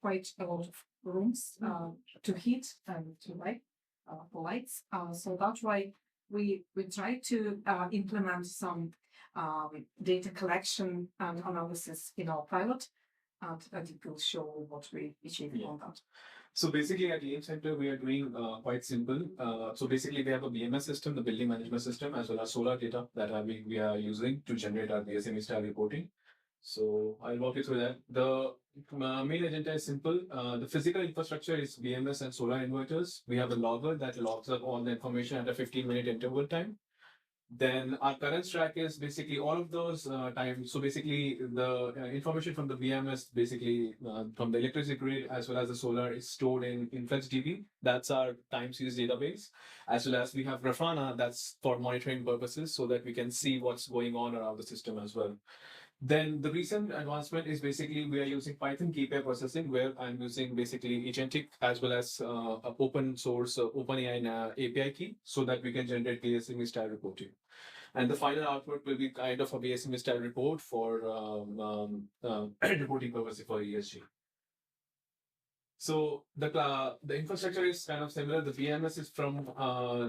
quite a lot of rooms to heat and to light for lights. So that's why we try to implement some data collection and analysis in our pilot, and it will show what we achieved on that. So basically at Game Center, we are doing quite simple. So basically we have a BMS system, the building management system, as well as solar data that we are using to generate our VSME style reporting. So I'll walk you through that. The main agenda is simple. The physical infrastructure is BMS and solar inverters. We have a logger that logs up all the information at a 15-minute interval time. Then our current stack is basically all of those times. So basically the information from the VMS, basically from the electricity grid as well as the solar is stored in InfluxDB. That's our time series database. As well as we have Grafana, that's for monitoring purposes so that we can see what's going on around the system as well. Then the recent advancement is basically we are using Python KPI processing, where I'm using basically agentic as well as open source OpenAI API key so that we can generate VSME style reporting. And the final output will be kind of a VSME style report for reporting purposes for ESG. So the infrastructure is kind of similar. The VMS is from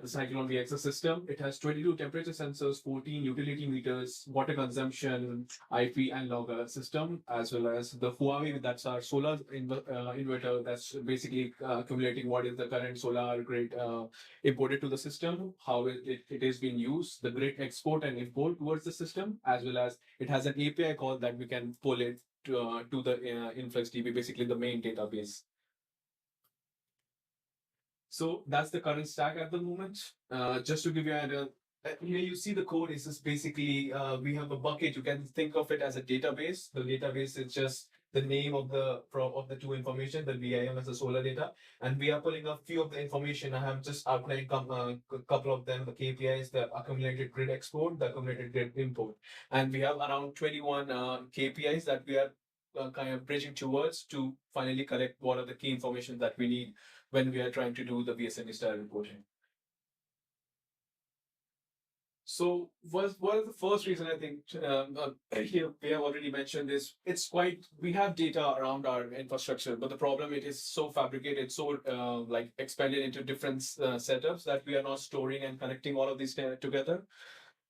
the Cyclone VXS system. It has 22 temperature sensors, 14 utility meters, water consumption, IP and logger system, as well as the Huawei, that's our solar inverter, that's basically accumulating what is the current solar grid imported to the system, how it is being used, the grid export and import towards the system, as well as it has an API call that we can pull it to the InfluxDB, basically the main database. So that's the current stack at the moment. Just to give you an idea, here you see the code is just basically we have a bucket. You can think of it as a database. The database is just the name of the two information, the VIM as the solar data, and we are pulling a few of the information. I have just outlined a couple of them. The KPIs, the accumulated grid export, the accumulated grid import, and we have around 21 KPIs that we are kind of bridging towards to finally collect what are the key information that we need when we are trying to do the VSME style reporting. So what is the first reason I think here we have already mentioned this? It's quite, we have data around our infrastructure, but the problem it is so fabricated, so like expanded into different setups that we are not storing and connecting all of these together.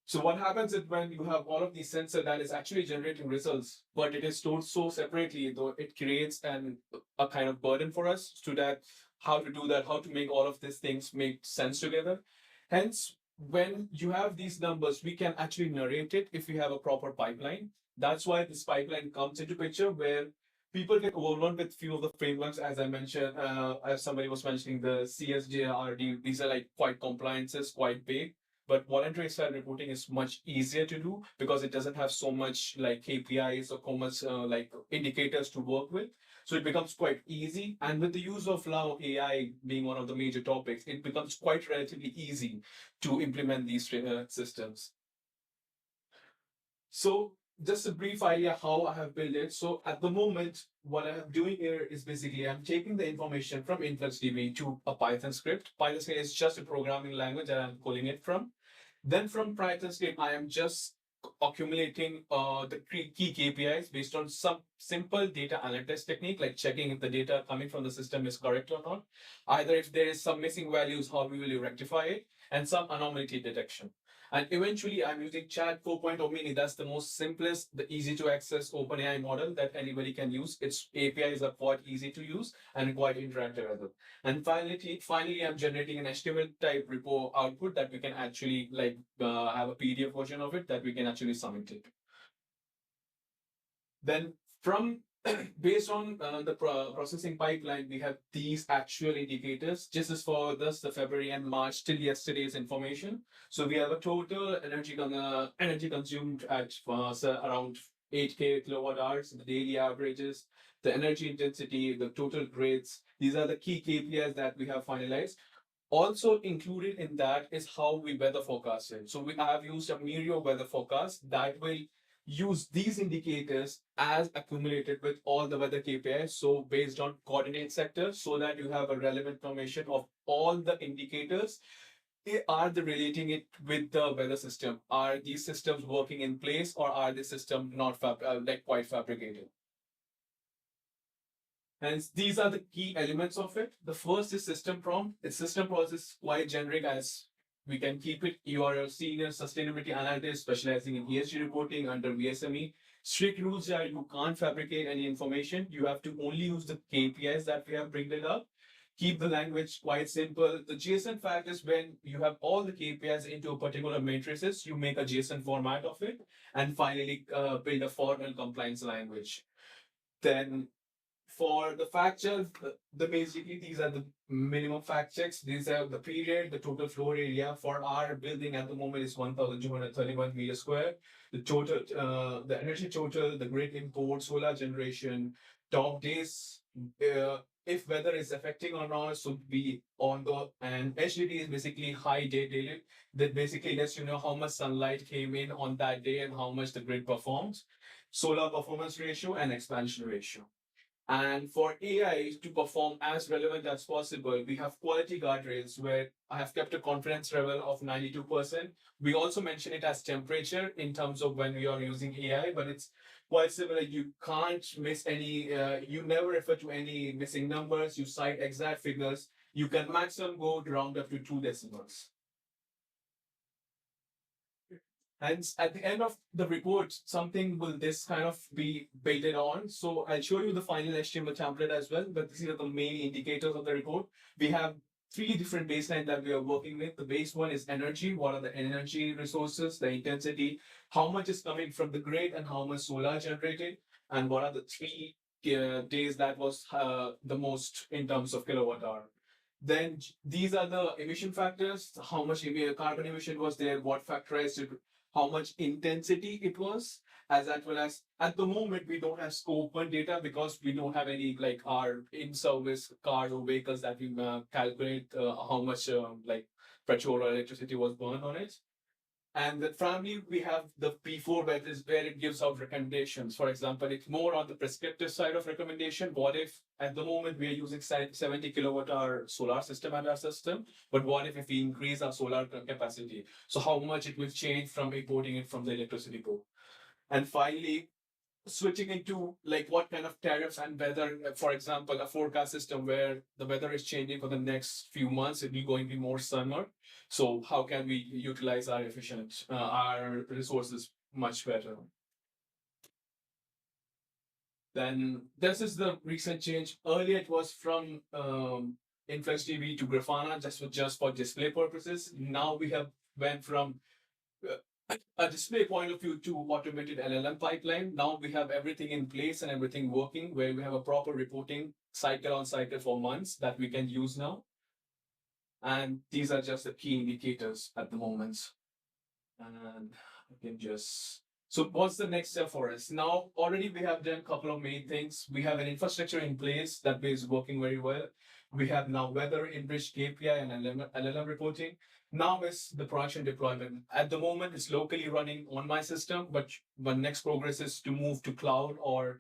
So what happens is when you have all of these sensors that is actually generating results, but it is stored so separately, though it creates a kind of burden for us to that, how to do that, how to make all of these things make sense together. Hence, when you have these numbers, we can actually narrate it if we have a proper pipeline. That's why this pipeline comes into picture where people get overwhelmed with few of the frameworks, as I mentioned, as somebody was mentioning, the CSJRD, these are like quite compliances, quite big. But voluntary style reporting is much easier to do because it doesn't have so much like KPIs or so much like indicators to work with. So it becomes quite easy. And with the use of now AI being one of the major topics, it becomes quite relatively easy to implement these systems. So just a brief idea how I have built it. So at the moment, what I'm doing here is basically I'm taking the information from InfluxDB to a Python script. Python script is just a programming language that I'm pulling it from. Then from Python script, I am just accumulating the key KPIs based on some simple data analytics technique, like checking if the data coming from the system is correct or not. Either if there is some missing values, how we will rectify it, and some anomaly detection. And eventually, I'm using Chat 4.0 Mini. That's the most simplest, the easy to access OpenAI model that anybody can use. Its APIs are quite easy to use and quite interactive as well. And finally, I'm generating an HTML type repo output that we can actually like have a PDF version of it that we can actually submit it. Then from based on the processing pipeline, we have these actual indicators. This is for this the February and March till yesterday's information. So we have a total energy consumed at around 8K kilowatt hours, the daily averages, the energy intensity, the total grids. These are the key KPIs that we have finalized. Also included in that is how we weather forecast it. So we have used a Mirio weather forecast that will use these indicators as accumulated with all the weather KPIs. So based on coordinate sector, so that you have a relevant information of all the indicators. Are they relating it with the weather system? Are these systems working in place, or are the system not quite fabricated? And these are the key elements of it. The first is system prompt. Its system prompt is quite generic, as we can keep it. You are a senior sustainability analyst specializing in ESG reporting under VSME. Strict rules are you can't fabricate any information. You have to only use the KPIs that we have bring it up. Keep the language quite simple. The JSON fact is when you have all the KPIs into a particular matrices, you make a JSON format of it, and finally build a formal compliance language. Then for the fact checks, basically these are the minimum fact checks. These are the period, the total floor area for our building at the moment is 1,231 meters square. The total, the energy total, the grid import, solar generation, top days, if weather is affecting or not, should be on the, and HDD is basically high day daily. That basically lets you know how much sunlight came in on that day and how much the grid performs. Solar performance ratio and expansion ratio. And for AI to perform as relevant as possible, we have quality guardrails where I have kept a confidence level of 92%. We also mention it as temperature in terms of when we are using AI, but it's quite similar. You can't miss any, you never refer to any missing numbers. You cite exact figures. You can maximum go round up to 2 decimals. And at the end of the report, something will this kind of be baited on. So I'll show you the final HTML template as well, but these are the main indicators of the report. We have 3 different baselines that we are working with. The base one is energy. What are the energy resources, the intensity, how much is coming from the grid and how much solar generated, and what are the 3 days that was the most in terms of kilowatt hour. Then these are the emission factors, how much carbon emission was there, what factorized it, how much intensity it was, as well as at the moment we don't have scope 1 data because we don't have any like our in-service car or vehicles that we calculate how much like petrol or electricity was burned on it. And then finally, we have the P4 where it gives out recommendations. For example, it's more on the prescriptive side of recommendation. What if at the moment we are using 70 kilowatt hour solar system at our system, but what if we increase our solar capacity? So how much it will change from importing it from the electricity pool? And finally, switching into like what kind of tariffs and weather, for example, a forecast system where the weather is changing for the next few months, it will going to be more summer. So how can we utilize our resources much better? Then this is the recent change. Earlier it was from InfluxDB to Grafana just for display purposes. Now we have went from a display point of view to automated LLM pipeline. Now we have everything in place and everything working where we have a proper reporting cycle on cycle for months that we can use now. And these are just the key indicators at the moment. And I can just, so what's the next step for us? Now, already we have done a couple of main things. We have an infrastructure in place that is working very well. We have now weather enriched KPI and LLM reporting. Now is the production deployment. At the moment, it's locally running on my system, but next progress is to move to cloud or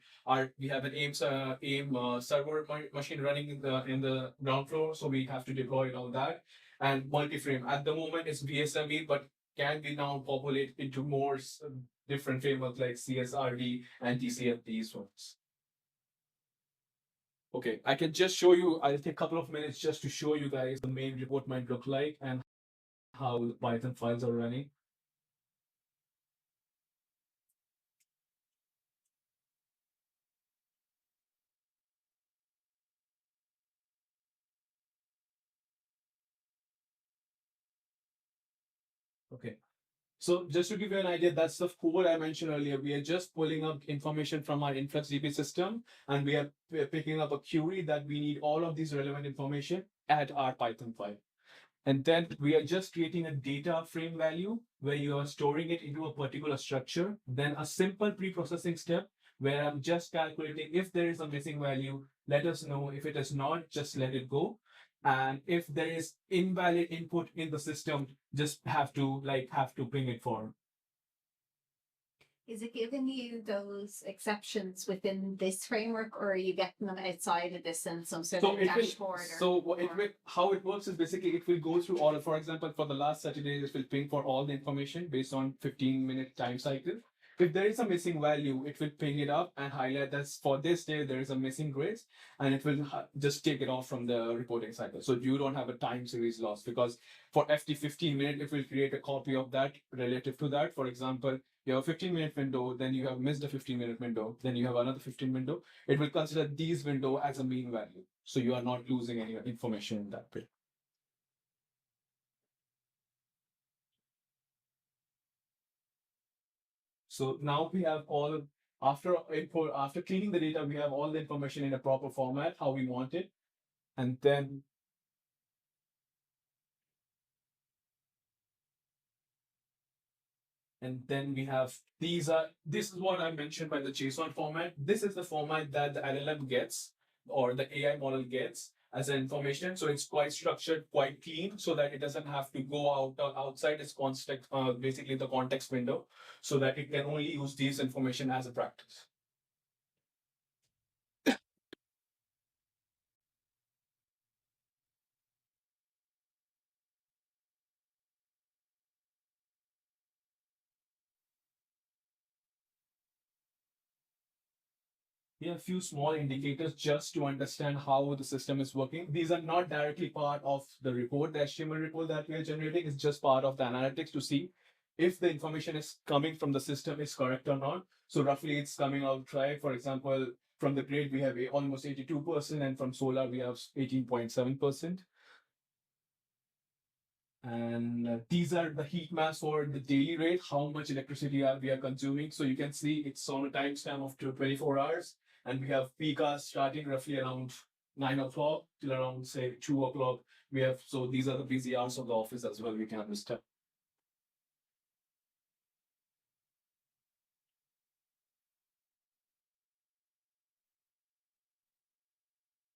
we have an AIM server machine running in the ground floor, so we have to deploy all that. And multi-frame at the moment it's VSME, but can be now populate into more different frameworks like CSRD and TCFDs ones. Okay, I can just show you, I'll take a couple of minutes just to show you guys the main report might look like and how the Python files are running. Okay. So just to give you an idea, that's the code I mentioned earlier. We are just pulling up information from our InfluxDB system, and we are picking up a query that we need all of these relevant information at our Python file. And then we are just creating a data frame value where you are storing it into a particular structure. Then a simple pre-processing step where I'm just calculating if there is a missing value, let us know. If it is not, just let it go. And if there is invalid input in the system, just have to bring it forward. Is it giving you those exceptions within this framework, or are you getting them outside of this in some sort of dashboard? How it works is basically it will go through all. For example, for the last 30 days, it will ping for all the information based on 15-minute time cycle. if there is a missing value, it will ping it up and highlight that for this day there is a missing grid, and it will just take it off from the reporting cycle. So you don't have a time series loss, because for FT 15 minute, it will create a copy of that relative to that. For example, you have a 15-minute window, then you have missed a 15-minute window, then you have another 15 window. It will consider these window as a mean value. So you are not losing any information in that way. So now we have all, after cleaning the data, we have all the information in a proper format, how we want it. And then we have this is what I mentioned by the JSON format. This is the format that the LLM gets, or the AI model gets as an information. So it's quite structured, quite clean, so that it doesn't have to go outside its context, basically the context window, so that it can only use these information as a practice. We have a few small indicators just to understand how the system is working. These are not directly part of the report, the HTML report that we are generating. It's just part of the analytics to see if the information is coming from the system is correct or not. So roughly it's coming out dry. For example, from the grid, we have almost 82%, and from solar, we have 18.7%. And these are the heat maps for the daily rate, how much electricity we are consuming. So you can see it's on a timestamp of 24 hours. And we have peak hours starting roughly around 9 o'clock till around, say, 2 o'clock. So these are the busy hours of the office as well, we can understand.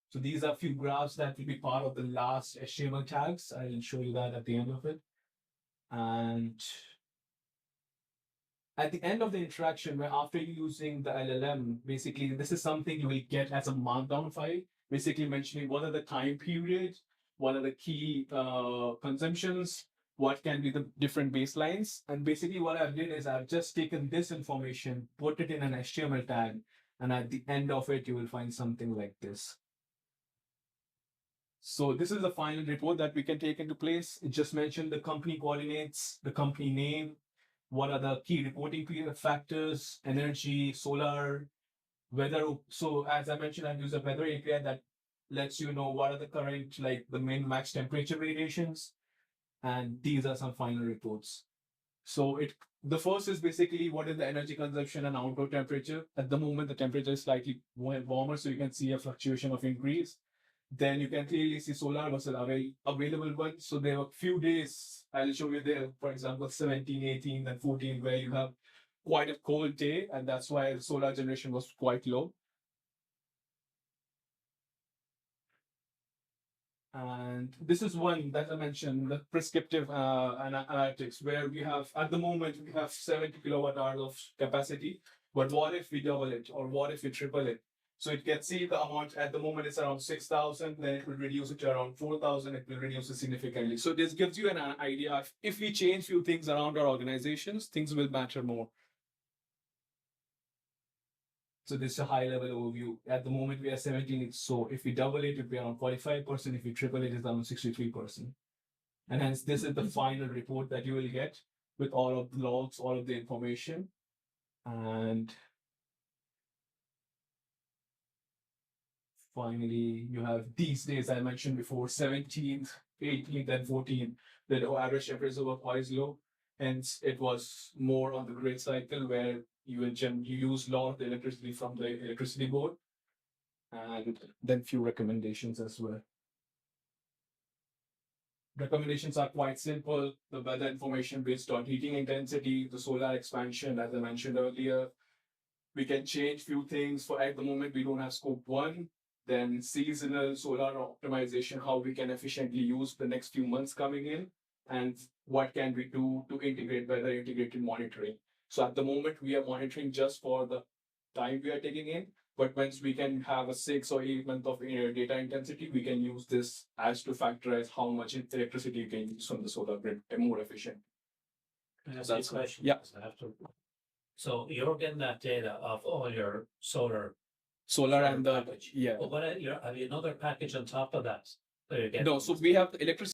So these are a few graphs that will be part of the last HTML tags. I'll show you that at the end of it. And at the end of the interaction, where after using the LLM, basically this is something you will get as a markdown file, basically mentioning what are the time periods, what are the key consumptions, what can be the different baselines. And basically what I've done is I've just taken this information, put it in an HTML tag, and at the end of it, you will find something like this. So this is the final report that we can take into place. It just mentioned the company coordinates, the company name, what are the key reporting factors, energy, solar, weather. So as I mentioned, I've used a weather API that lets you know what are the current, like the min max temperature variations. And these are some final reports. So the first is basically what is the energy consumption and outdoor temperature. At the moment, the temperature is slightly warmer, so you can see a fluctuation of increase. Then you can clearly see solar versus available one. So there were few days, I'll show you there, for example, 17, 18, and 14, where you have quite a cold day, and that's why solar generation was quite low. And this is one that I mentioned, the prescriptive analytics, where we have, at the moment, we have 70 kilowatt hours of capacity. But what if we double it, or what if we triple it? So it can see the amount at the moment is around 6,000, then it will reduce it to around 4,000, it will reduce it significantly. So this gives you an idea of if we change few things around our organizations, things will matter more. So this is a high level overview. At the moment, we are 17. So if we double it, it will be around 45%. If we triple it, it's around 63%. And hence, this is the final report that you will get with all of the logs, all of the information. And finally, you have these days I mentioned before, 17th, 18th, and 14th. The average temperature was quite low. Hence, it was more on the grid cycle where you use a lot of the electricity from the electricity board. And then few recommendations as well. Recommendations are quite simple. The weather information based on heating intensity, the solar expansion, as I mentioned earlier. We can change few things. For at the moment, we don't have scope 1. Then seasonal solar optimization, how we can efficiently use the next few months coming in, and what can we do to integrate weather integrated monitoring. So at the moment, we are monitoring just for the time we are taking in. But once we can have a 6 or 8 month of data intensity, we can use this as to factorize how much electricity you can use from the solar grid more efficient. Can I ask you a question? Yeah. I have to So you're getting that data of all your solar. Solar and the package. yeah. But what have you another package on top of that? So you're getting No, so we have electricity